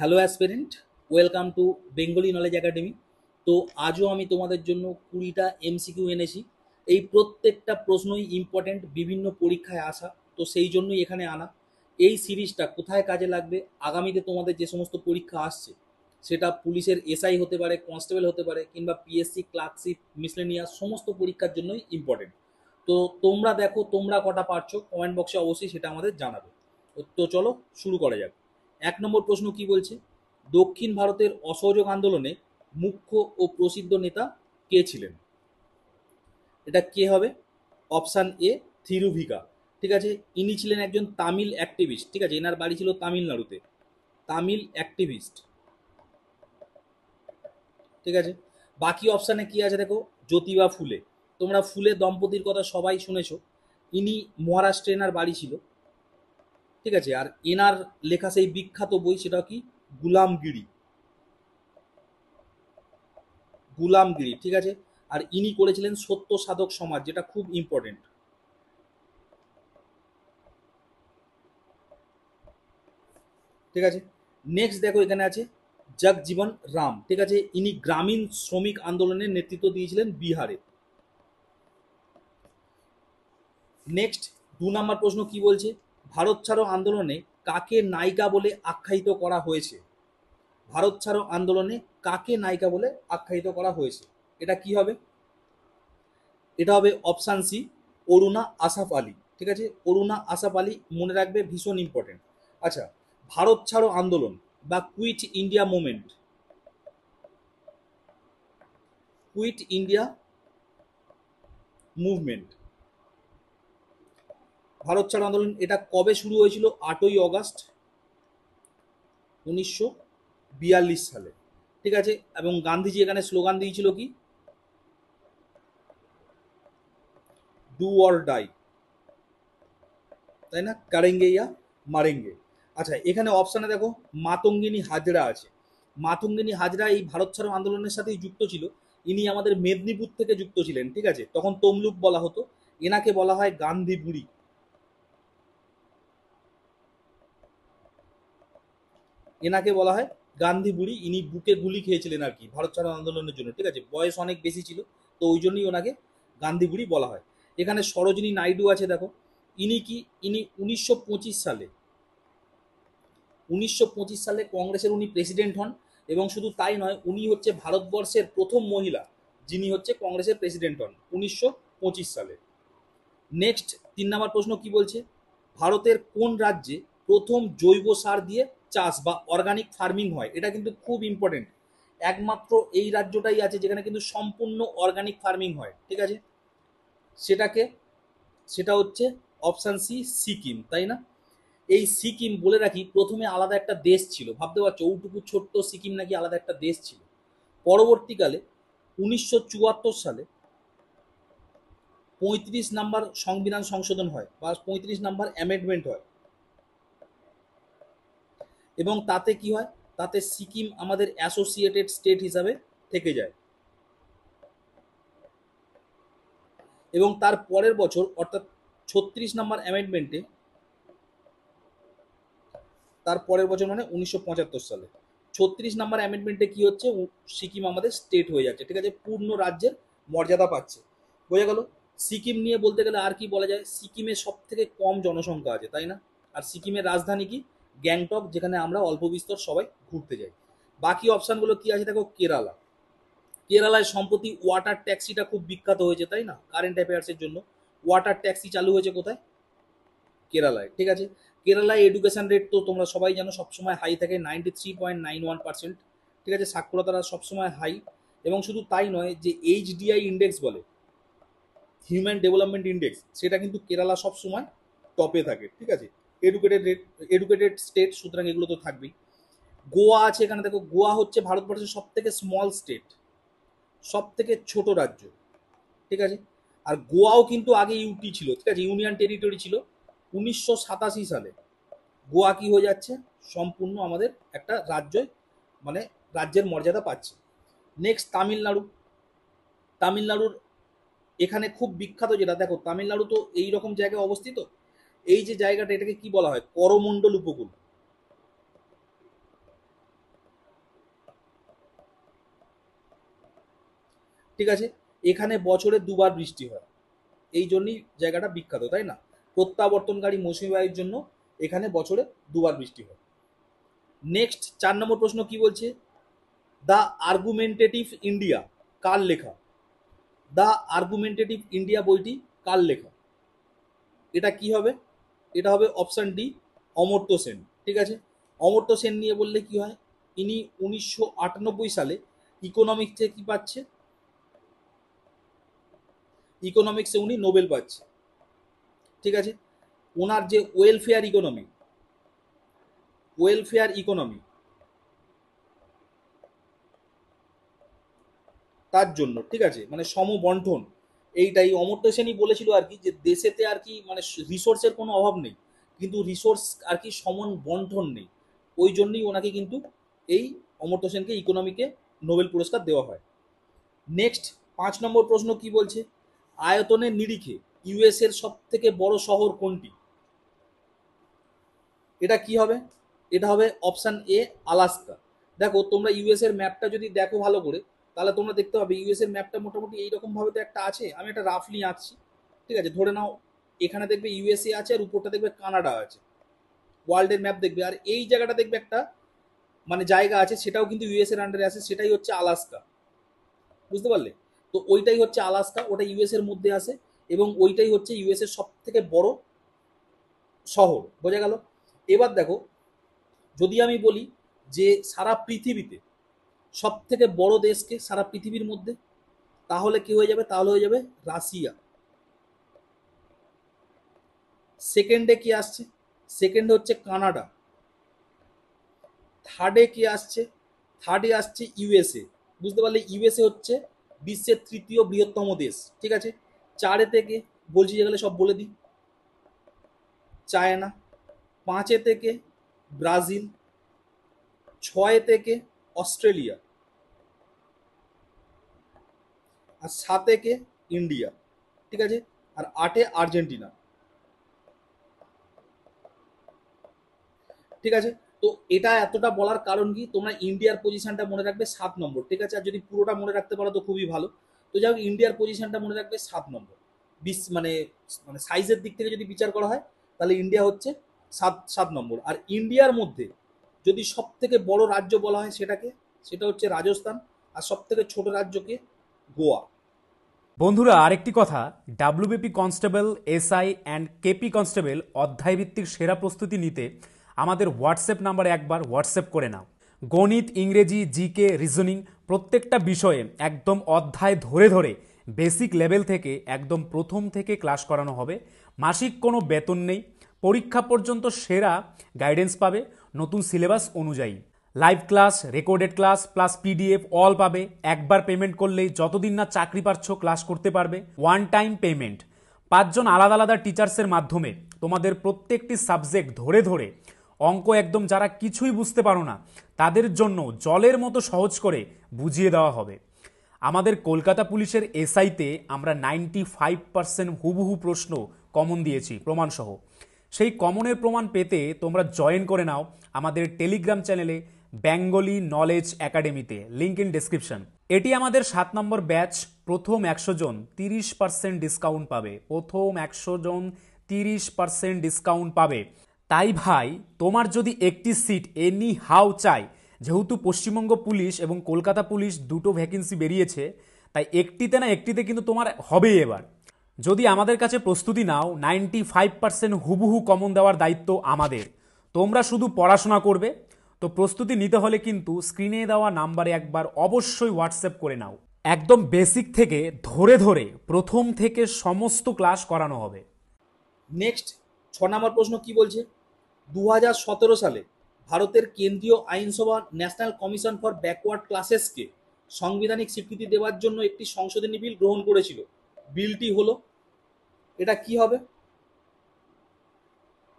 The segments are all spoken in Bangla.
Hello aspirant, welcome to Bengali knowledge academy. তো আজও আমি তোমাদের জন্য 20টা এমসিকিউ এনেছি। এই প্রত্যেকটা প্রশ্নই ইম্পর্ট্যান্ট, বিভিন্ন পরীক্ষায় আসা, তো সেই জন্যই এখানে আনা। এই সিরিজটা কোথায় কাজে লাগবে, আগামীতে তোমাদের যে সমস্ত পরীক্ষা আসছে, সেটা পুলিশের এসআই হতে পারে, কনস্টেবল হতে পারে, কিংবা পিএসসি ক্লার্কশিপ, মিসলেনিয়াস, সমস্ত পরীক্ষার জন্যই ইম্পর্টেন্ট। তো তোমরা দেখো তোমরা কটা পারছো, কমেন্ট বক্সে অবশ্যই সেটা আমাদের জানাবে। তো চলো শুরু করা যাক। 1 নম্বর প্রশ্ন কি বলছে? দক্ষিণ ভারতের অসহযোগ আন্দোলনে মুখ্য ও প্রসিদ্ধ নেতা কে ছিলেন? এটা কে হবে? Option A, Thiruvika. ঠিক আছে, ইনি ছিলেন একজন তামিল অ্যাক্টিভিস্ট। ঠিক আছে, এনার বাড়ি ছিল তামিলনাড়ুতে। তামিল অ্যাক্টিভিস্ট। ঠিক আছে, বাকি অপশানে কি আছে দেখো। জ্যোতিবা ফুলে। তোমরা ফুলে দম্পতির কথা সবাই শুনেছো। ইনি মহারাষ্ট্রে এনার বাড়ি ছিল। ঠিক আছে, আর এনার লেখা সেই বিখ্যাত বই, সেটা কি? গুলামগিরি। গুলামগিরি, ঠিক আছে। আর ইনি করেছিলেন সত্য সাধক সমাজ, যেটা খুব ইম্পর্টেন্ট। ঠিক আছে, নেক্সট দেখো এখানে আছে জগজীবন রাম। ঠিক আছে, ইনি গ্রামীণ শ্রমিক আন্দোলনের নেতৃত্ব দিয়েছিলেন বিহারে। নেক্সট 2 নম্বর প্রশ্ন কি বলছে? ভারত ছাড়ো আন্দোলনে কাকে নায়িকা বলে আখ্যায়িত করা হয়েছে? ভারত ছাড়ো আন্দোলনে কাকে নায়িকা বলে আখ্যায়িত করা হয়েছে? এটা কি হবে? এটা হবে অপশান সি, অরুণা আসাফ আলী। ঠিক আছে, অরুণা আসাফ আলী মনে রাখবে, ভীষণ ইম্পর্টেন্ট। আচ্ছা, ভারত ছাড়ো আন্দোলন বা quit India movement, quit India movement, Bharat ছাড়ো আন্দোলন, এটা কবে শুরু হয়েছিল? 8ই অগাস্ট 1942 সালে। ঠিক আছে, এবং গান্ধীজি এখানে স্লোগান দিয়েছিল কি? ডু অর ডাই, তাই না? কারেঙ্গে ইয়া মারেঙ্গে। আচ্ছা, এখানে অপশানে দেখো মাতঙ্গিনী হাজরা আছে। মাতঙ্গিনী হাজরা এই ভারত ছাড়ো আন্দোলনের সাথেই যুক্ত ছিল। ইনি আমাদের মেদিনীপুর থেকে যুক্ত ছিলেন। ঠিক আছে, তখন তমলুক বলা হতো। এনাকে বলা হয় গান্ধী বুড়ি। এনাকে বলা হয় গান্ধী বুড়ি। ইনি বুকে গুলি খেয়েছিলেন আর কি ভারত ছাড়ো আন্দোলনের জন্য। ঠিক আছে, বয়স অনেক বেশি ছিল, তো ওই জন্যই ওনাকে গান্ধী বুড়ি বলা হয়। এখানে সরোজিনী নাইডু আছে দেখো। ইনি কি? ইনি 1925 সালে, 1925 সালে কংগ্রেসের উনি প্রেসিডেন্ট হন। এবং শুধু তাই নয়, উনি হচ্ছে ভারতবর্ষের প্রথম মহিলা যিনি হচ্ছে কংগ্রেসের প্রেসিডেন্ট হন 1925 সালে। নেক্সট 3 নম্বর প্রশ্ন কি বলছে? ভারতের কোন রাজ্যে প্রথম জৈব সার দিয়ে চাষ বা অর্গানিক ফার্মিং হয়? এটা কিন্তু খুব ইম্পর্টেন্ট। একমাত্র এই রাজ্যটাই আছে যেখানে কিন্তু সম্পূর্ণ অর্গানিক ফার্মিং হয়। ঠিক আছে, সেটাকে, সেটা হচ্ছে অপশান সি, সিকিম, তাই না? এই সিকিম, বলে রাখি, প্রথমে আলাদা একটা দেশ ছিল। ভাবতে পারছো, ওটুকু ছোট্ট সিকিম নাকি আলাদা একটা দেশ ছিল। পরবর্তীকালে 1974 সালে 35 নম্বর সংবিধান সংশোধন হয় বা 35 নম্বর অ্যামেন্ডমেন্ট হয়। এবং তাতে কি হয়? তাতে সিকিম আমাদের অ্যাসোসিয়েটেড স্টেট হিসাবে থেকে যায়। এবং তার পরের বছর অর্থাৎ 36 নম্বর অ্যামেন্ডমেন্টে, তার পরের বছর মানে 1975 সালে 36 নম্বর অ্যামেন্ডমেন্টে কি হচ্ছে? সিকিম আমাদের স্টেট হয়ে যাচ্ছে। ঠিক আছে, পূর্ণ রাজ্যের মর্যাদা পাচ্ছে। বোঝা গেল? সিকিম নিয়ে বলতে গেলে আর কি বলা যায়? সিকিমে সব থেকে কম জনসংখ্যা আছে, তাই না? আর সিকিমের রাজধানী কি? গ্যাংটক, যেখানে আমরা অল্প বিস্তর সবাই ঘুরতে যাই। বাকি অপশানগুলো কি আছে দেখো। কেরালা, কেরালায় সম্প্রতি ওয়াটার ট্যাক্সিটা খুব বিখ্যাত হয়েছে, তাই না? কারেন্ট অ্যাফেয়ার্সের জন্য ওয়াটার ট্যাক্সি চালু হয়েছে কোথায়? কেরালায়। ঠিক আছে, কেরালায় এডুকেশন রেট তো তোমরা সবাই জানো সবসময় হাই থাকে, 93.91%। ঠিক আছে, সাক্ষরতারা সবসময় হাই। এবং শুধু তাই নয়, যে এইচডিআই ইন্ডেক্স বলে, হিউম্যান ডেভেলপমেন্ট ইন্ডেক্স, সেটা কিন্তু কেরালা সবসময় টপে থাকে। ঠিক আছে, এডুকেটেড রেট, এডুকেটেড স্টেট, সুতরাং এগুলো তো থাকবেই। গোয়া আছে এখানে দেখো। গোয়া হচ্ছে ভারতবর্ষের সব থেকে স্মল স্টেট, সব থেকে ছোট রাজ্য। ঠিক আছে, আর গোয়াও কিন্তু আগে ইউটি ছিল। ঠিক আছে, ইউনিয়ন টেরিটরি ছিল। 1987 সালে গোয়া কি হয়ে যাচ্ছে? সম্পূর্ণ আমাদের একটা রাজ্য, মানে রাজ্যের মর্যাদা পাচ্ছে। নেক্সট তামিলনাড়ু। তামিলনাড়ুর এখানে খুব বিখ্যাত যেটা দেখো, তামিলনাড়ু তো এই রকম জায়গায় অবস্থিত। এই যে জায়গাটা, এটাকে কি বলা হয়? করমণ্ডল উপকূল। ঠিক আছে, এখানে বছরে দুবার বৃষ্টি হয়, এই জন্যই জায়গাটা বিখ্যাত, তাই না? প্রত্যাবর্তনকারী মৌসুমী বায়ুর জন্য এখানে বছরে দুবার বৃষ্টি হয়। নেক্সট 4 নম্বর প্রশ্ন কি বলছে, দ্য আর্গুমেন্টেটিভ ইন্ডিয়া কার লেখা? দ্য আর্গুমেন্টেটিভ ইন্ডিয়া বইটি কার লেখা? এটা কি হবে? এটা হবে অপশন ডি, অমর্ত্য সেন। ঠিক আছে, অমর্ত্য সেন নিয়ে বললে কি হয়, ইনি 1998 সালে ইকোনমিক্সে কি পাচ্ছে, ইকোনমিক্সে উনি নোবেল পাচ্ছে। ঠিক আছে, ওনার যে ওয়েলফেয়ার ইকোনমি, ওয়েলফেয়ার ইকোনমি তার জন্য, ঠিক আছে, মানে সমবন্টন, এইটাই অমর্ত্য সেনই বলেছিল আর কি, যে দেশেতে আর কি মানে রিসোর্সের কোনো অভাব নেই, কিন্তু রিসোর্স আর কি সমান বন্টন নেই, ওই জন্যই ওনাকে কিন্তু এই অমর্ত্য সেনকে ইকোনমিকে নোবেল পুরস্কার দেওয়া হয়। নেক্সট 5 নম্বর প্রশ্ন কি বলছে, আয়তনের নিরিখে ইউএস এর সব থেকে বড় শহর কোনটি? এটা কি হবে? এটা হবে অপশন এ, আলাস্কা। দেখো তোমরা ইউএস এর ম্যাপটা যদি দেখো ভালো করে, তাহলে তোমরা দেখতে পাবে ইউএস এর ম্যাপটা মোটামুটি এইরকম ভাবে তো একটা আছে, আমি একটা রাফলি আঁকছি। ঠিক আছে, ধরে নাও এখানে দেখবে ইউএসএ আছে আর উপরটা দেখবে কানাডা আছে, ওয়ার্ল্ডের ম্যাপ দেখবে, আর এই জায়গাটা দেখবে একটা মানে জায়গা আছে, সেটাও কিন্তু ইউএস এর আন্ডারে আছে, সেটাই হচ্ছে আলাস্কা। বুঝতে পারলে? তো ওইটাই হচ্ছে আলাস্কা, ওটা ইউএস এর মধ্যে আছে, এবং ওইটাই হচ্ছে ইউএস এর সব থেকে বড় শহর। বোঝা গেল? এবার দেখো, যদি আমি বলি যে সারা পৃথিবীতে সব থেকে বড় দেশকে সারা পৃথিবীর মধ্যে, তাহলে কি হয়ে যাবে? তাহলে হয়ে যাবে রাশিয়া। সেকেন্ডে কি আসছে? সেকেন্ডে হচ্ছে কানাডা। থার্ডে কি আসছে? থার্ডে আসছে ইউএসএ। বুঝতে পারলে? ইউএসএ হচ্ছে বিশ্বের তৃতীয় বৃহত্তম দেশ। ঠিক আছে, চারে থেকে বলছি যেগুলো সব বলে দিই, চায়না। পাঁচে থেকে ব্রাজিল। ছয় থেকে অস্ট্রেলিয়া। আর সাতে কে ইন্ডিয়া। ঠিক আছে, আর আটে আর্জেন্টিনা। ঠিক আছে, তো এটা এতটা বলার কারণ কি, তোমরা ইন্ডিয়ার পজিশনটা মনে রাখবে 7 নম্বর। ঠিক আছে, আর যদি পুরোটা মনে রাখতে পারো তো খুবই ভালো। তো যাই হোক, ইন্ডিয়ার পজিশনটা মনে রাখবে 7 নম্বর। মানে মানে সাইজের দিক থেকে যদি বিচার করা হয়, তাহলে ইন্ডিয়া হচ্ছে 7 নম্বর। আর ইন্ডিয়ার মধ্যে যদি সব থেকে বড় রাজ্য বলা হয় সেটাকে, সেটা হচ্ছে রাজস্থান। আর সব থেকে ছোট রাজ্যকে গোয়া। বন্ধুরা, আরেকটি কথা, WBP constable, SI and KP constable অধ্যায়ভিত্তিক সেরা প্রস্তুতি নিতে আমাদের হোয়াটসঅ্যাপ নাম্বারে একবার হোয়াটসঅ্যাপ করে নাও। গণিত, ইংরেজি, জিকে, রিজনিং প্রত্যেকটা বিষয়ে একদম অধ্যায় ধরে ধরে বেসিক লেভেল থেকে একদম প্রথম থেকে ক্লাস করানো হবে। মাসিক কোনো বেতন নেই, পরীক্ষা পর্যন্ত সেরা গাইডেন্স পাবে নতুন সিলেবাস অনুযায়ী। Live class, recorded class plus PDF all পাবে। একবার পেমেন্ট করলেই যতদিন না চাকরি পাচ্ছ ক্লাস করতে পারবে। One time payment. 5জন আলাদা আলাদা টিচার্সের মাধ্যমে তোমাদের প্রত্যেকটি সাবজেক্ট ধরে ধরে অঙ্ক একদম যারা কিছুই বুঝতে পারো না তাদের জন্য জলের মতো সহজ করে বুঝিয়ে দেওয়া হবে। আমাদের কলকাতা পুলিশের এসআইতে আমরা 95% হুবহু প্রশ্ন কমন দিয়েছি প্রমাণসহ। সেই কমনের প্রমাণ পেতে তোমরা জয়েন করে নাও আমাদের টেলিগ্রাম চ্যানেলে বেঙ্গলি নলেজ একাডেমিতে, লিঙ্ক ইন ডেসক্রিপশন। এটি আমাদের 7 নম্বর ব্যাচ। প্রথম 100 জন 30% ডিসকাউন্ট পাবে। প্রথম 100 জন 30% ডিসকাউন্ট পাবে। তাই ভাই, তোমার যদি একটি সিট এনি হাউ চাই, যেহেতু পশ্চিমবঙ্গ পুলিশ এবং কলকাতা পুলিশ দুটো ভ্যাকেন্সি বেরিয়েছে, তাই একটিতে না একটিতে কিন্তু তোমার হবেই এবার। যদি আমাদের কাছে প্রস্তুতি নাও, 95% হুবহু কমন দেওয়ার দায়িত্ব আমাদের। তোমরা শুধু পড়াশোনা করবে। তো প্রস্তুতি নিতে হলে কিন্তু স্ক্রিনে দেওয়া নাম্বারে একবার অবশ্যই হোয়াটসঅ্যাপ করে নাও। একদম বেসিক থেকে ধরে ধরে প্রথম থেকে সমস্ত ক্লাস করানো হবে। নেক্সট 6 নম্বর প্রশ্ন কি বলছে, 2017 সালে ভারতের কেন্দ্রীয় আইনসভা ন্যাশনাল কমিশন ফর ব্যাকওয়ার্ড ক্লাসেসকে সাংবিধানিক স্বীকৃতি দেওয়ার জন্য একটি সংশোধনী বিল গ্রহণ করেছিল। বিলটি হলো, এটা কি হবে?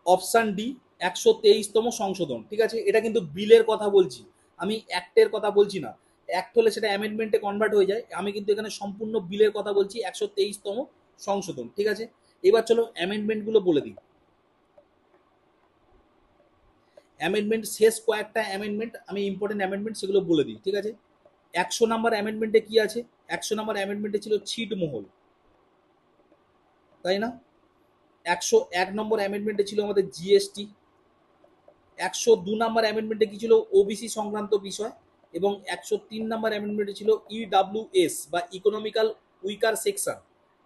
অপশান ডি, 123তম সংশোধন। ঠিক আছে, এটা কিন্তু বিলের কথা বলছি, আমি অ্যাক্টের কথা বলছি না। অ্যাক্ট হলে সেটা অ্যামেন্ডমেন্টে কনভার্ট হয়ে যায়, আমি কিন্তু এখানে সম্পূর্ণ বিলের কথা বলছি, 123তম সংশোধন। ঠিক আছে, এবার চলো অ্যামেন্ডমেন্টগুলো বলে দিই। অ্যামেন্ডমেন্ট শেষ কয়েকটা অ্যামেন্ডমেন্ট আমি ইম্পর্টেন্ট অ্যামেন্ডমেন্ট সেগুলো বলে দিই। ঠিক আছে, 100 নাম্বার অ্যামেন্ডমেন্টে কি আছে? 100 নাম্বার অ্যামেন্ডমেন্টে ছিল ছিটমহল, তাই না? 101 নম্বর অ্যামেন্ডমেন্টে ছিল আমাদের জিএসটি। 102 নাম্বার অ্যামেন্ডমেন্টে কি ছিল? ওবিসি সংক্রান্ত বিষয়। এবং 103 নাম্বার অ্যামেন্ডমেন্টে ছিল ইডাব্লিউএস বা ইকোনমিক্যাল উইকার সেকশন,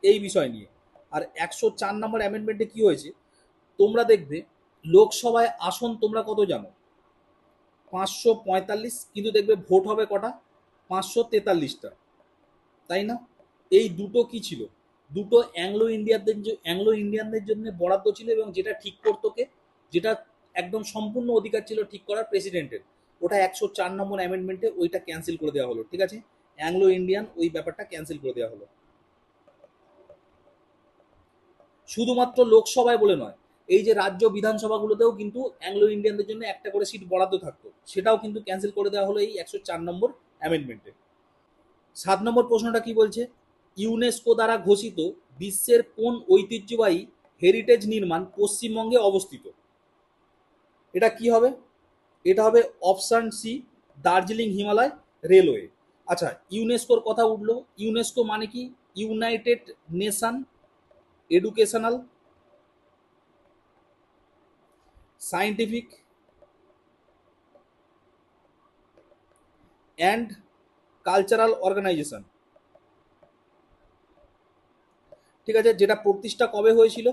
এই বিষয় নিয়ে। আর 104 নাম্বার অ্যামেন্ডমেন্টে কি হয়েছে? তোমরা দেখবে লোকসভায় আসন তোমরা কত জানো? 545, কিন্তু দেখবে ভোট হবে কটা? 543টা, তাই না? এই দুটো কি ছিল? দুটো অ্যাংলো ইন্ডিয়ানদের জন্য বরাদ্দ ছিল, এবং যেটা ঠিক করতো কে? যেটা একদম সম্পূর্ণ অধিকার ছিল ঠিক করার প্রেসিডেন্টের, ওটা 104 নম্বর অ্যামেন্ডমেন্টে ওইটা ক্যান্সেল করে দেওয়া হলো। ঠিক আছে, অ্যাংলো ইন্ডিয়ান ওই ব্যাপারটা ক্যান্সেল করে দেওয়া হলো। শুধুমাত্র লোকসভায় বলে নয়, এই যে রাজ্য বিধানসভাগুলোতেও কিন্তু অ্যাংলো ইন্ডিয়ানদের জন্য একটা করে সিট বরাদ্দ থাকতো, সেটাও কিন্তু ক্যান্সেল করে দেওয়া হলো এই 104 নম্বর অ্যামেন্ডমেন্টে। 7 নম্বর প্রশ্নটা কি বলছে? ইউনেস্কো দ্বারা ঘোষিত বিশ্বের কোন ঐতিহ্যবাহী হেরিটেজ নির্মাণ পশ্চিমবঙ্গে অবস্থিত? এটা কি হবে? এটা হবে option C, Darjeeling Himalaya railway. আচ্ছা, ইউনেস্কোর কথা উঠলো। ইউনেস্কো মানে কি? United Nation Educational Scientific and Cultural Organization. ঠিক আছে, যেটা প্রতিষ্ঠা কবে হয়েছিল?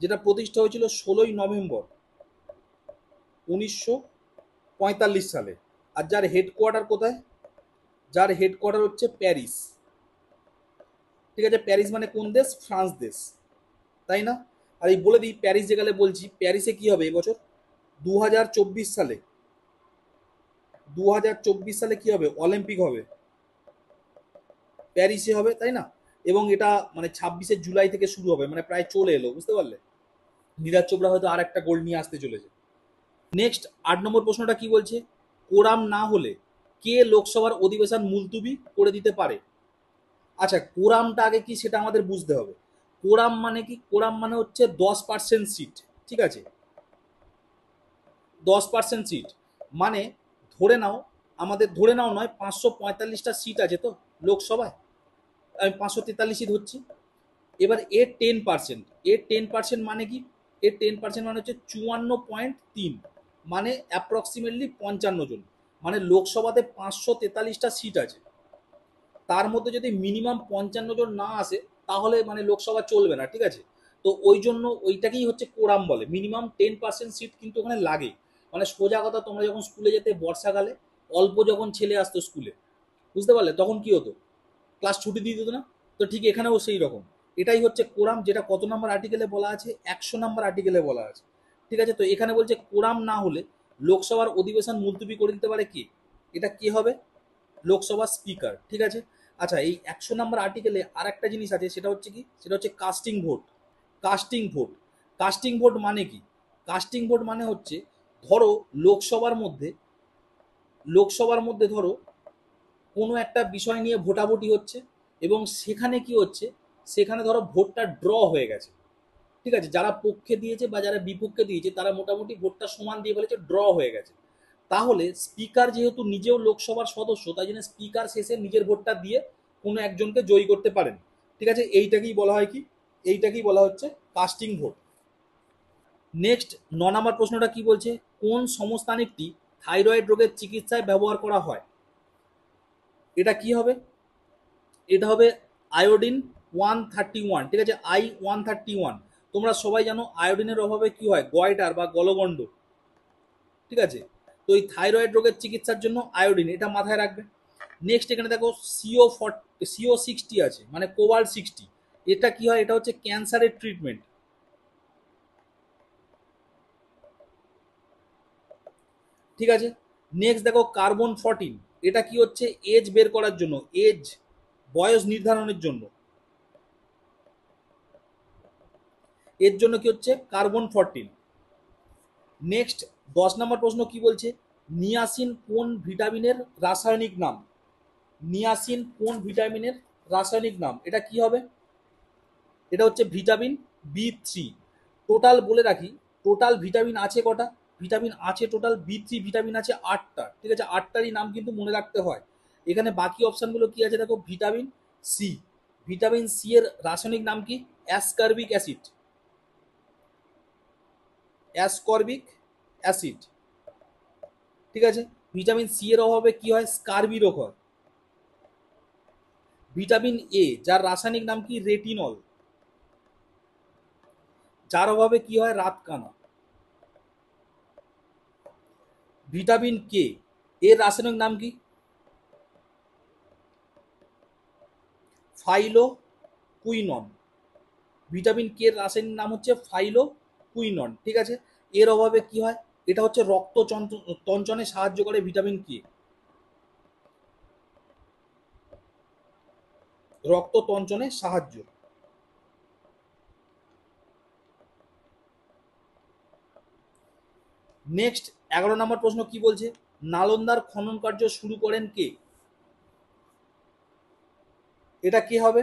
যেটা প্রতিষ্ঠা হয়েছিল 16ই নভেম্বর 1945 সালে। আর যার হেডকোয়ার্টার কোথায়? যার হেডকোয়ার্টার হচ্ছে প্যারিস। ঠিক আছে, প্যারিস মানে কোন দেশ? ফ্রান্স দেশ, তাই না? আর এই বলে দিই, প্যারিস যেখানে বলছি, প্যারিসে কি হবে এবছর? 2024 সালে, 2024 সালে কি হবে? অলিম্পিক হবে, প্যারিসে হবে, তাই না? এবং এটা মানে 26শে জুলাই থেকে শুরু হবে, মানে প্রায় চলে এলো, বুঝতে পারলে? নীরাজ চোপড়া হয়তো আর একটা গোল্ড নিয়ে আসতে চলেছে। নেক্সট 8 নম্বর প্রশ্নটা কি বলছে? কোরাম না হলে কে লোকসভার অধিবেশন মুলতুবি করে দিতে পারে? আচ্ছা, কোরামটা আগে কি সেটা আমাদের বুঝতে হবে। কোরাম মানে কি? কোরাম মানে হচ্ছে 10% সিট। ঠিক আছে, 10% সিট মানে ধরে নাও, আমাদের ধরে নাও নয়, 545টা সিট আছে তো লোকসভায়, আমি 543ই ধরছি। এবার এর 10%, এর 10% মানে কি? এর 10% মানে হচ্ছে 54.3, মানে অ্যাপ্রক্সিমেটলি 55 জন। মানে লোকসভাতে 543টা সিট আছে, তার মধ্যে যদি মিনিমাম 55 জন না আসে, তাহলে মানে লোকসভা চলবে না। ঠিক আছে, তো ওই জন্য ওইটাকেই হচ্ছে কোরাম বলে। মিনিমাম 10% সিট কিন্তু ওখানে লাগে। মানে সোজা কথা, তোমরা যখন স্কুলে যেতে বর্ষাকালে, অল্প যখন ছেলে আসতো স্কুলে, বুঝতে পারলে, তখন কি হতো? ক্লাস ছুটি দিয়ে দিত না? তো ঠিক এখানেও সেই রকম। এটাই হচ্ছে কোরাম, যেটা কত নম্বর আর্টিকেলে বলা আছে? 100 নম্বর আর্টিকেলে বলা আছে। ঠিক আছে, তো এখানে বলছে কোরাম না হলে লোকসভার অধিবেশন মুলতবি করে দিতে পারে কি? এটা কি হবে? লোকসভা স্পিকার। ঠিক আছে, আচ্ছা, এই 100 নম্বর আর্টিকেলে আর একটা জিনিস আছে, সেটা হচ্ছে কি? সেটা হচ্ছে casting vote. Casting vote, casting vote মানে কি? কাস্টিং ভোট মানে হচ্ছে, ধরো লোকসভার মধ্যে, ধরো কোনো একটা বিষয় নিয়ে ভোটাভুটি হচ্ছে, এবং সেখানে কি হচ্ছে? সেখানে ধরো ভোটটা ড্র হয়ে গেছে। ঠিক আছে, যারা পক্ষে দিয়েছে বা যারা বিপক্ষে দিয়েছে, তারা মোটামুটি ভোটটা সমান দিয়ে ফেলেছে, ড্র হয়ে গেছে। তাহলে স্পিকার যেহেতু নিজেও লোকসভার সদস্য, তাই জন্য স্পিকার শেষে নিজের ভোটটা দিয়ে কোনো একজনকে জয়ী করতে পারেন। ঠিক আছে, এইটাকেই বলা হয় কি? এইটাকেই বলা হচ্ছে কাস্টিং ভোট। নেক্সট 9 নম্বর প্রশ্নটা কি বলছে? কোন সমস্থানিকটি থাইরয়েড রোগের চিকিৎসায় ব্যবহার করা হয়? এটা কি হবে? এটা হবে আয়োডিন 131। ঠিক আছে, I-131। তোমরা সবাই জানো আয়োডিনের অভাবে কি হয়? গয়টার বা গলগণ্ড। ঠিক আছে, তো এই থাইরয়েড রোগের চিকিৎসার জন্য আয়োডিন, এটা মাথায় রাখবে। নেক্সট এখানে দেখো CO60 আছে, মানে কোবাল্ট 60। এটা কি হয়? এটা হচ্ছে ক্যান্সারের ট্রিটমেন্ট। ঠিক আছে, নেক্সট দেখো কার্বন 14। এটা কি হচ্ছে? এজ বের করার জন্য, এজ, বয়স নির্ধারণের জন্য। এর জন্য কি হচ্ছে? কার্বন 14। নেক্সট 10 নম্বর প্রশ্ন কি বলছে? নিয়াসিন কোন ভিটামিনের রাসায়নিক নাম? নিয়াসিন কোন ভিটামিনের রাসায়নিক নাম? এটা কি হবে? এটা হচ্ছে ভিটামিন B3। টোটাল বলে রাখি, টোটাল ভিটামিন আছে কটা? ভিটামিন আছে টোটাল B3 ভিটামিন আছে 8টা। ঠিক আছে, 8টারই নাম কিন্তু মনে রাখতে হয়। এখানে বাকি অপশানগুলো কি আছে দেখো, ভিটামিন সি। ভিটামিন সি এর রাসায়নিক নাম কি? Ascorbic acid. অ্যাসকর্বিক অ্যাসিড, ঠিক আছে। ভিটামিন সি এর অভাবে কি হয়? স্কারবি রোগ হয়। ভিটামিন এ, যার রাসায়নিক নাম কি? রেটিনল, যার অভাবে কি হয়? রাতকানা। ভিটামিন কে এর রাসায়নিক নাম কি? ফাইলোকুইনন। ভিটামিন কে এর রাসায়নিক নাম হচ্ছে ফাইলোকুইনন, ঠিক আছে। এর অভাবে কি হয়? এটা হচ্ছে রক্ত তঞ্চনে সাহায্য করে ভিটামিন কে, রক্ত তঞ্চনে সাহায্য। নেক্সট 11 নম্বর প্রশ্ন কি বলছে? নালন্দার খনন কার্য শুরু করেন কে? এটা কি হবে?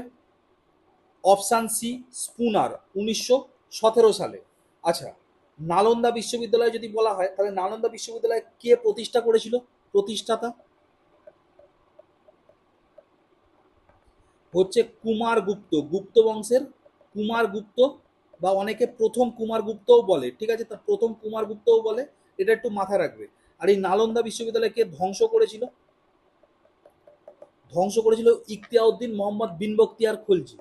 অপশান সি, স্পুনার, 1917 সালে। আচ্ছা, নালন্দা বিশ্ববিদ্যালয় যদি বলা হয়, তাহলে নালন্দা বিশ্ববিদ্যালয় কে প্রতিষ্ঠা করেছিল? প্রতিষ্ঠাতা হচ্ছে কুমারগুপ্ত, গুপ্ত বংশের কুমারগুপ্ত, বা অনেকে প্রথম কুমারগুপ্তও বলে, ঠিক আছে। তা প্রথম কুমারগুপ্তও বলে, এটা একটু মাথায় রাখবে। আর এই নালন্দা বিশ্ববিদ্যালয়কে ধ্বংস করেছিল? ধ্বংস করেছিল ইখতিয়াউদ্দিন মোহাম্মদ বিন বখতিয়ার খলজি।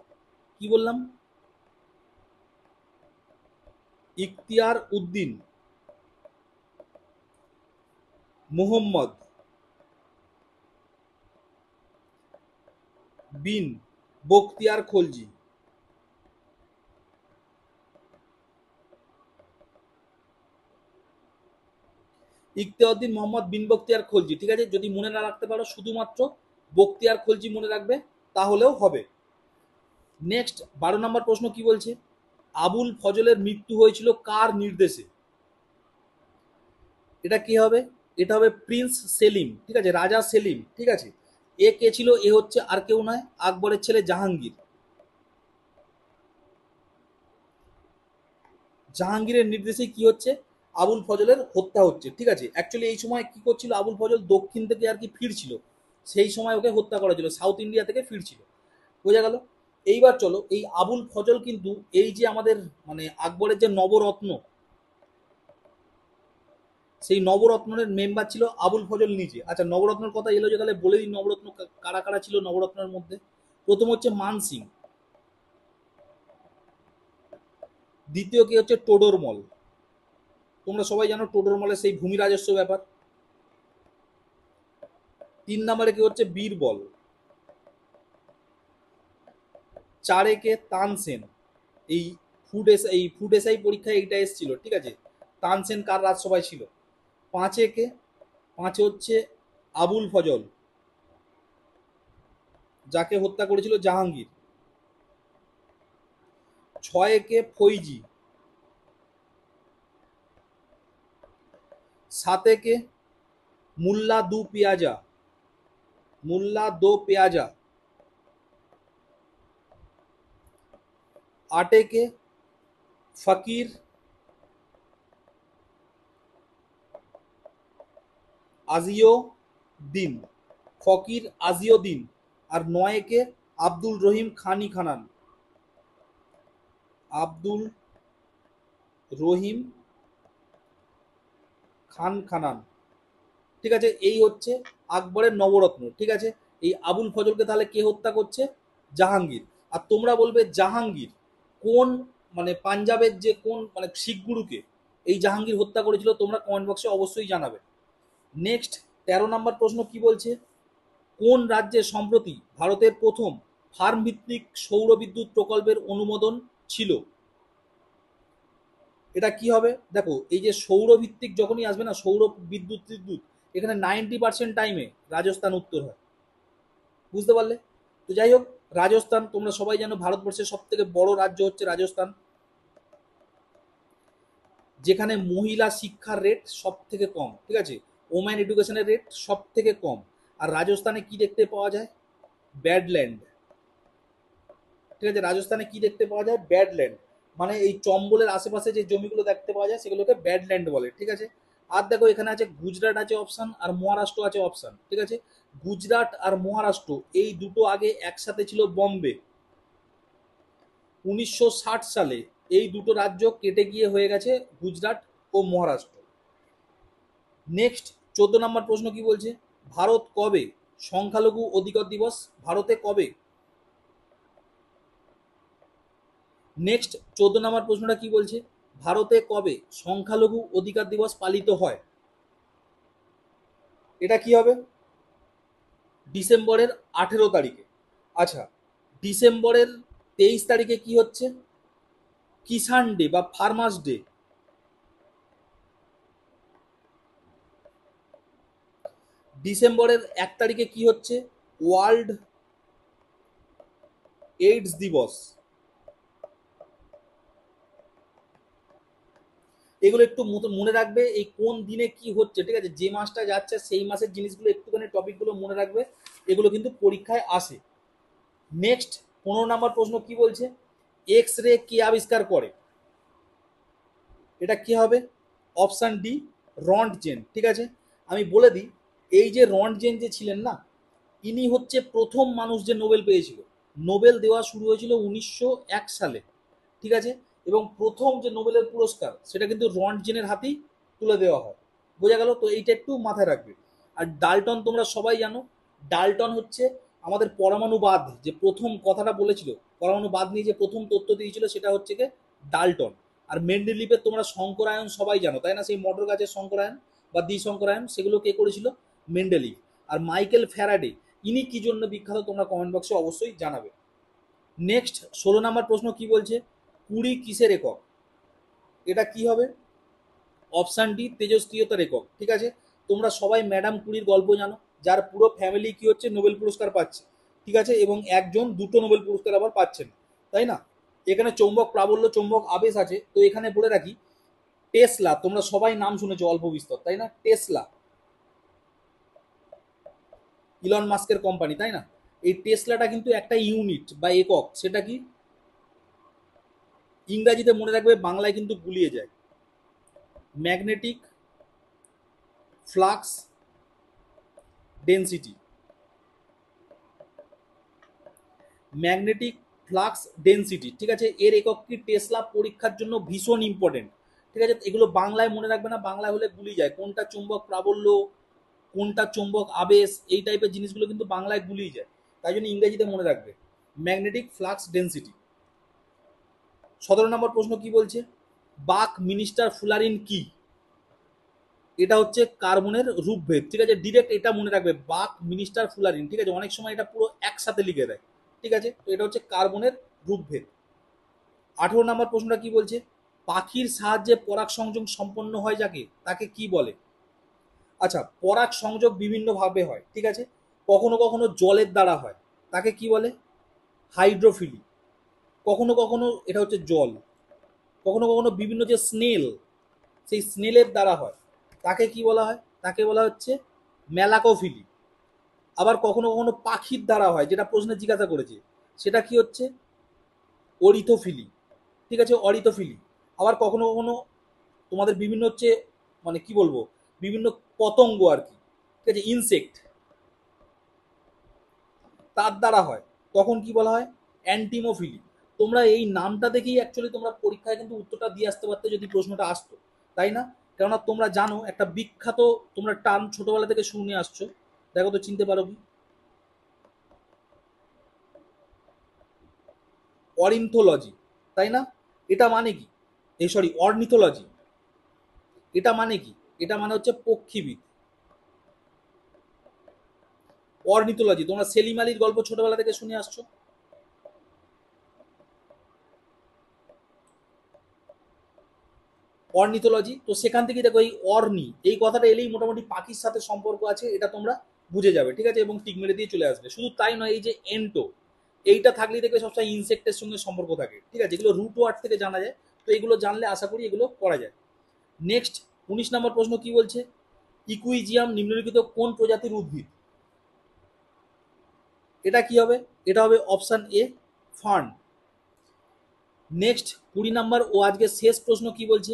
কি বললাম? ইখতিয়ার উদ্দিন মুহম্মদ বিন বখতিয়ার খলজি। ইখতিয়াউদ্দিন মোহাম্মদ বিন বখতিয়ার খলজি, ঠিক আছে। যদি মনে না রাখতে পারো, শুধুমাত্র বখতিয়ার খলজি মনে রাখবে, তাহলেও হবে। নেক্সট 12 নম্বর প্রশ্ন কি বলছে? আবুল ফজলের মৃত্যু হয়েছিল কার নির্দেশে? এটা কি হবে? এটা হবে প্রিন্স সেলিম, ঠিক আছে, রাজা সেলিম, ঠিক আছে। এ কে ছিল? এ হচ্ছে আর কেউ নয়, আকবরের ছেলে জাহাঙ্গীর। জাহাঙ্গীরের নির্দেশে কি হচ্ছে? আবুল ফজলের হত্যা হচ্ছে, ঠিক আছে। অ্যাকচুয়ালি এই সময় কি করছিল? আবুল ফজল দক্ষিণ থেকে আর কি ফিরছিল, সেই সময় ওকে হত্যা করা ছিল, সাউথ ইন্ডিয়া থেকে ফিরছিল, বোঝা গেল। এইবার চলো, এই আবুল ফজল কিন্তু এই যে আমাদের মানে আকবরের যে নবরত্ন, সেই নবরত্নের মেম্বার ছিল আবুল ফজল নিজে। আচ্ছা, নবরত্নের কথা এলো যে, তাহলে বলে দিই নবরত্ন কারা কারা ছিল নবরত্নের মধ্যে। প্রথম হচ্ছে মান সিং, দ্বিতীয় কি হচ্ছে? টোডরমল। তোমরা সবাই জানো টোডরমলের সেই ভূমি রাজস্ব ব্যাপার। 3 নম্বরে কি হচ্ছে? বীরবল। 4 কে তানসেন। এই ফুড এসআই পরীক্ষায় এইটা এসেছিল, ঠিক আছে। তানসেন কার রাজসভায় ছিল? 5 কে, 5 হচ্ছে আবুল ফজল, যাকে হত্যা করেছিল জাহাঙ্গীর। 6 কে ফৈজি। 7 কে মুল্লা দু পিয়াজা, মুল্লা দো পেয়াজা। 8 কে ফকির আজিও দিন, ফকির আজিও দিন। আর 9 কে আব্দুল রহিম খানি খানান, আব্দুল রহিম খান খানান, ঠিক আছে। এই হচ্ছে আকবরের নবরত্ন, ঠিক আছে। এই আবুল ফজলকে তাহলে কে হত্যা করছে? জাহাঙ্গীর। আর তোমরা বলবে জাহাঙ্গীর কোন মানে পাঞ্জাবের যে কোন মানে শিখ গুরুকে এই জাহাঙ্গীর হত্যা করেছিল? তোমরা কমেন্ট বক্সে অবশ্যই জানাবে। নেক্সট 13 নম্বর প্রশ্ন কি বলছে? কোন রাজ্যে সম্প্রতি ভারতের প্রথম ফার্ম ভিত্তিক সৌর বিদ্যুৎ প্রকল্পের অনুমোদন ছিল? এটা কি হবে? দেখো, এই যে সৌর ভিত্তিক যখনই আসবে না, সৌর বিদ্যুৎ, এখানে 90% টাইমে রাজস্থান উত্তর হয়, বুঝতে পারলে? তো যাই হোক, রাজস্থান তোমরা সবাই জানো ভারতবর্ষের সব থেকে বড় রাজ্য হচ্ছে রাজস্থান, যেখানে মহিলা শিক্ষার রেট সব থেকে কম, ঠিক আছে। ওম্যান এডুকেশনের রেট সব থেকে কম। আর রাজস্থানে কি দেখতে পাওয়া যায়? ব্যাডল্যান্ড, ঠিক আছে। রাজস্থানে কি দেখতে পাওয়া যায়? ব্যাডল্যান্ড, মানে এই চম্বলের আশেপাশে যে জমিগুলো দেখতে পাওয়া যায় সেগুলোকে ব্যাডল্যান্ড বলে, ঠিক আছে। আর দেখো এখানে আছে গুজরাট আছে অপশান, আর মহারাষ্ট্র আছে অপশান। ঠিক আছে, গুজরাট আর মহারাষ্ট্র এই দুটো আগে একসাথে ছিল বম্বে। 1960 সালে এই দুটো রাজ্য কেটে গিয়ে হয়ে গেছে গুজরাট ও মহারাষ্ট্র। নেক্সট 14 নম্বর প্রশ্ন কি বলছে, ভারত কবে সংখ্যালঘু অধিকার দিবস ভারতে কবে? নেক্সট 14 নম্বর প্রশ্নটা কি বলছে, ভারতে কবে সংখ্যালঘু অধিকার দিবস পালিত হয়? এটা কি হবে? ডিসেম্বরের 18 তারিখে। আচ্ছা, ডিসেম্বরের 23 তারিখে কি হচ্ছে? কিষান ডে বা ফার্মার্স ডে। ডিসেম্বরের 1 তারিখে কি হচ্ছে? ওয়ার্ল্ড এইডস দিবস। এগুলো একটু মনে রাখবে, এই কোন দিনে কি হচ্ছে। ঠিক আছে, যে মাসটা যাচ্ছে সেই মাসের জিনিসগুলো একটুখানি টপিকগুলো মনে রাখবে, এগুলো কিন্তু পরীক্ষায় আসে। নেক্সট 15 নম্বর প্রশ্ন কি বলছে, এক্স রে কে আবিষ্কার করে? এটা কি হবে? Option D, Röntgen. ঠিক আছে, আমি বলে দিই, এই যে রন্টজেন যে ছিলেন না, ইনি হচ্ছে প্রথম মানুষ যে নোবেল পেয়েছিল। নোবেল দেওয়া শুরু হয়েছিল 1901 সালে। ঠিক আছে, এবং প্রথম যে নোবেলের পুরস্কার সেটা কিন্তু রন্টজেনের হাতেই তুলে দেওয়া হয়। বোঝা গেল তো? এইটা একটু মাথায় রাখবে। আর ডাল্টন তোমরা সবাই জানো, ডাল্টন হচ্ছে আমাদের পরমাণুবাদ যে প্রথম কথাটা বলেছিল, পরমাণুবাদ নিয়ে যে প্রথম তথ্য দিয়েছিল সেটা হচ্ছে কি ডাল্টন। আর মেন্ডেলিভের তোমরা শঙ্করায়ন সবাই জানো, তাই না? সেই মটর গাছের শঙ্করায়ন বা দ্বিশঙ্করায়ন, সেগুলো কে করেছিল? মেন্ডেলিভ। আর মাইকেল ফ্যারাডে, ইনি কি জন্য বিখ্যাত তোমরা কমেন্ট বক্সে অবশ্যই জানাবে। নেক্সট 16 নম্বর প্রশ্ন কি বলছে, কুড়ি কিসের একক? এটা কি হবে? অপশান ডি, তেজস্ক্রিয়তার একক। ঠিক আছে, তোমরা সবাই ম্যাডাম কুড়ির গল্প জানো, যার পুরো ফ্যামিলি কি হচ্ছে নোবেল পুরস্কার পাচ্ছে। ঠিক আছে, এবং একজন দুটো নোবেল পুরস্কার আবার পাচ্ছেন, তাই না? এখানে চৌম্বক প্রাবল্য, চৌম্বক আবেশ আছে। তো এখানে বলে রাখি, টেসলা, তোমরা সবাই নাম শুনেছো অল্প বিস্তর, তাই না? টেসলা ইলন মাস্কের কোম্পানি, তাই না? এই টেসলাটা কিন্তু একটা ইউনিট বা একক, সেটা কি? ইংরাজিতে মনে রাখবে, বাংলায় কিন্তু গুলিয়ে যায়। Magnetic flux density. Magnetic flux density. ঠিক আছে, এর এককটি টেসলা পরীক্ষার জন্য ভীষণ ইম্পর্টেন্ট। ঠিক আছে, এগুলো বাংলায় মনে রাখবে না, বাংলায় হলে গুলি যায়। কোনটা চুম্বক প্রাবল্য, কোনটা চুম্বক আবেশ, এই টাইপের জিনিসগুলো কিন্তু বাংলায় গুলিয়ে যায়। তাই জন্য ইংরেজিতে মনে রাখবে ম্যাগনেটিক ফ্লাক্স ডেন্সিটি। 17 নম্বর প্রশ্ন কি বলছে, বাক মিনিস্টার ফুলারিন কি? এটা হচ্ছে কার্বনের রূপভেদ। ঠিক আছে, ডিরেক্ট এটা মনে রাখবে, বাক মিনিস্টার ফুলারিন। ঠিক আছে, অনেক সময় এটা পুরো একসাথে লিখে দেয়। ঠিক আছে, তো এটা হচ্ছে কার্বনের রূপভেদ। 18 নম্বর প্রশ্নটা কি বলছে, পাখির সাহায্যে পরাগ সংযোগ সম্পন্ন হয় যাকে, তাকে কি বলে? আচ্ছা, পরাগ সংযোগ বিভিন্ন ভাবে হয়। ঠিক আছে, কখনো কখনো জলের দ্বারা হয়, তাকে কি বলে? হাইড্রোফিলি। কখনো কখনো এটা হচ্ছে জল, কখনো কখনো বিভিন্ন যে স্নেল, সেই স্নেলের দ্বারা হয়, তাকে কি বলা হয়? তাকে বলা হচ্ছে ম্যালাকোফিলি। আবার কখনো কখনো পাখির দ্বারা হয়, যেটা প্রশ্নে জিজ্ঞাসা করেছে, সেটা কি হচ্ছে? অরিথোফিলি। ঠিক আছে, অরিথোফিলি। আবার কখনো কখনো তোমাদের বিভিন্ন হচ্ছে, মানে কি বলবো, বিভিন্ন পতঙ্গ আর কি, ঠিক আছে, ইনসেক্ট, তার দ্বারা হয়, তখন কি বলা হয়? অ্যান্টিমোফিলি। তোমরা এই নামটা দেখেই অ্যাকচুয়ালি তোমরা পরীক্ষায় কিন্তু উত্তরটা দিয়ে আসতে পারতে যদি প্রশ্নটা আসতো, তাই না? কেননা তোমরা জানো একটা বিখ্যাত তোমরা টার্ম ছোটবেলা থেকে শুনে আসছো, দেখো তো চিনতে পারো কি? অরিনথোলজি, তাই না? এটা মানে কি? এই সরি, অর্নিথোলজি। এটা মানে কি? এটা মানে হচ্ছে পক্ষীবিদ। অর্নিথোলজি, তোমরা সেলিম আলীর গল্প ছোটবেলা থেকে শুনে আসছো। অর্নিথোলজি, তো সেখান থেকে দেখো এই অর্নি এই কথাটা এলেই মোটামুটি পাখির সাথে সম্পর্ক আছে, এটা তোমরা বুঝে যাবে। ঠিক আছে, এবং টিক মেরে দিয়ে চলে আসবে। শুধু তাই নয়, এই যে এন্টো, এইটা থাকলেই দেখবে সবসময় ইনসেক্টের সঙ্গে সম্পর্ক থাকে। ঠিক আছে, এগুলো রুট ওয়ার্ড থেকে জানা যায়। তো এগুলো জানলে আশা করি এগুলো করা যায়। নেক্সট 19 নম্বর প্রশ্ন কি বলছে, ইকুইজিয়াম নিম্নলিখিত কোন প্রজাতির উদ্ভিদ? এটা কি হবে? এটা হবে অপশন এ, ফার্ন। নেক্সট 20 নম্বর ও আজকে শেষ প্রশ্ন কি বলছে,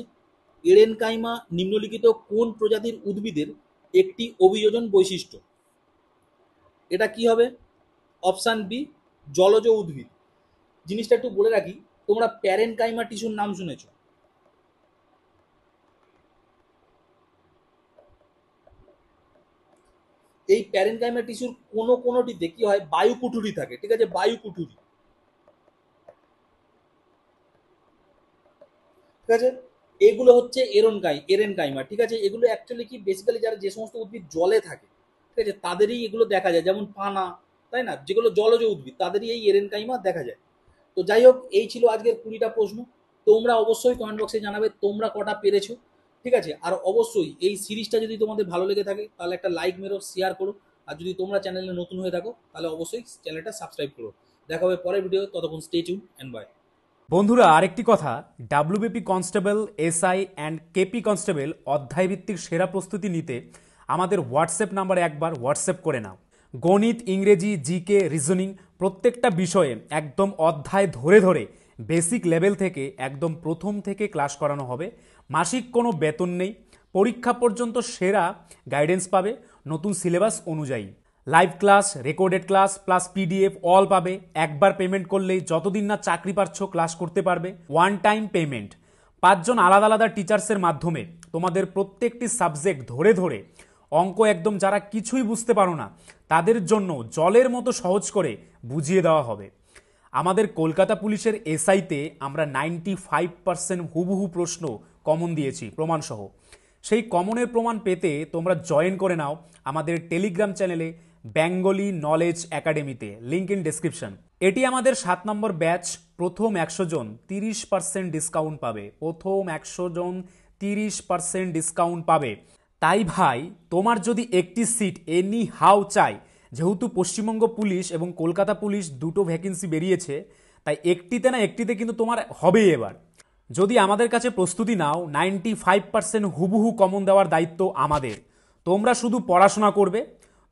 এরেনকাইমা নিম্নলিখিত কোন প্রজাতির উদ্ভিদের একটি অভিযোজন বৈশিষ্ট্য? এটা কি হবে? অপশান বি, জলজ উদ্ভিদ। জিনিসটা একটু বলে রাখি, তোমরা প্যারেনকাইমা টিস্যুর নাম শুনেছো? এই প্যারেনকাইমা টিস্যুর কোনোটিতে কি হয়, বায়ুকুঠুরি থাকে, ঠিক আছে, বায়ুকুঠুরি, ঠিক আছে। এগুলো হচ্ছে এরেনকাইমা, ঠিক আছে। এগুলো অ্যাকচুয়ালি কি, বেসিক্যালি যারা যে সমস্ত উদ্ভিদ জলে থাকে, ঠিক আছে, তাদেরই এগুলো দেখা যায়, যেমন পানা, তাই না, যেগুলো জলজ উদ্ভিদ তাদেরই এই এরেনকাইমা দেখা যায়। তো যাই হোক, এই ছিল আজকের 20টা প্রশ্ন। তোমরা অবশ্যই কমেন্ট বক্সে জানাবে তোমরা কটা পেরেছো, ঠিক আছে। আর অবশ্যই এই সিরিজটা যদি তোমাদের ভালো লেগে থাকে তাহলে একটা লাইক মেরো, শেয়ার করো। আর যদি তোমরা চ্যানেলে নতুন হয়ে থাকো তাহলে অবশ্যই চ্যানেলটা সাবস্ক্রাইব করো। দেখা হবে পরের ভিডিও, ততক্ষণ স্টে টিউন এন্ড বাই। বন্ধুরা, আরেকটি কথা, WBP constable, SI and KP constable অধ্যায়ভিত্তিক সেরা প্রস্তুতি নিতে আমাদের হোয়াটসঅ্যাপ নাম্বারে একবার হোয়াটসঅ্যাপ করে নাও। গণিত, ইংরেজি, জিকে, রিজনিং প্রত্যেকটা বিষয়ে একদম অধ্যায় ধরে ধরে বেসিক লেভেল থেকে একদম প্রথম থেকে ক্লাস করানো হবে। মাসিক কোনো বেতন নেই, পরীক্ষা পর্যন্ত সেরা গাইডেন্স পাবে নতুন সিলেবাস অনুযায়ী। Live class, recorded class plus PDF all পাবে। একবার পেমেন্ট করলেই যতদিন না চাকরি পাচ্ছ ক্লাস করতে পারবে। One time payment. 5জন আলাদা আলাদা টিচার্সের মাধ্যমে তোমাদের প্রত্যেকটি সাবজেক্ট ধরে ধরে অঙ্ক একদম যারা কিছুই বুঝতে পারো না তাদের জন্য জলের মতো সহজ করে বুঝিয়ে দেওয়া হবে। আমাদের কলকাতা পুলিশের এসআইতে আমরা 95% হুবহু প্রশ্ন কমন দিয়েছি প্রমাণসহ। সেই কমনের প্রমাণ পেতে তোমরা জয়েন করে নাও আমাদের টেলিগ্রাম চ্যানেলে বেঙ্গলি নলেজ একাডেমিতে, লিঙ্ক ইন ডেসক্রিপশন। এটি আমাদের 7 নম্বর ব্যাচ। প্রথম 100 জন 30% ডিসকাউন্ট পাবে। প্রথম 100 জন 30% ডিসকাউন্ট পাবে। তাই ভাই, তোমার যদি একটি সিট এনি হাউ চাই, যেহেতু পশ্চিমবঙ্গ পুলিশ এবং কলকাতা পুলিশ দুটো ভ্যাকেন্সি বেরিয়েছে, তাই একটিতে না একটিতে কিন্তু তোমার হবেই এবার। যদি আমাদের কাছে প্রস্তুতি নাও, 95% হুবহু কমন দেওয়ার দায়িত্ব আমাদের। তোমরা শুধু পড়াশোনা করবে।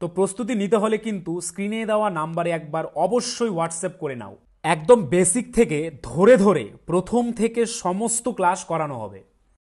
তো প্রস্তুতি নিতে হলে কিন্তু স্ক্রিনে দেওয়া নাম্বারে একবার অবশ্যই হোয়াটসঅ্যাপ করে নাও। একদম বেসিক থেকে ধরে ধরে প্রথম থেকে সমস্ত ক্লাস করানো হবে।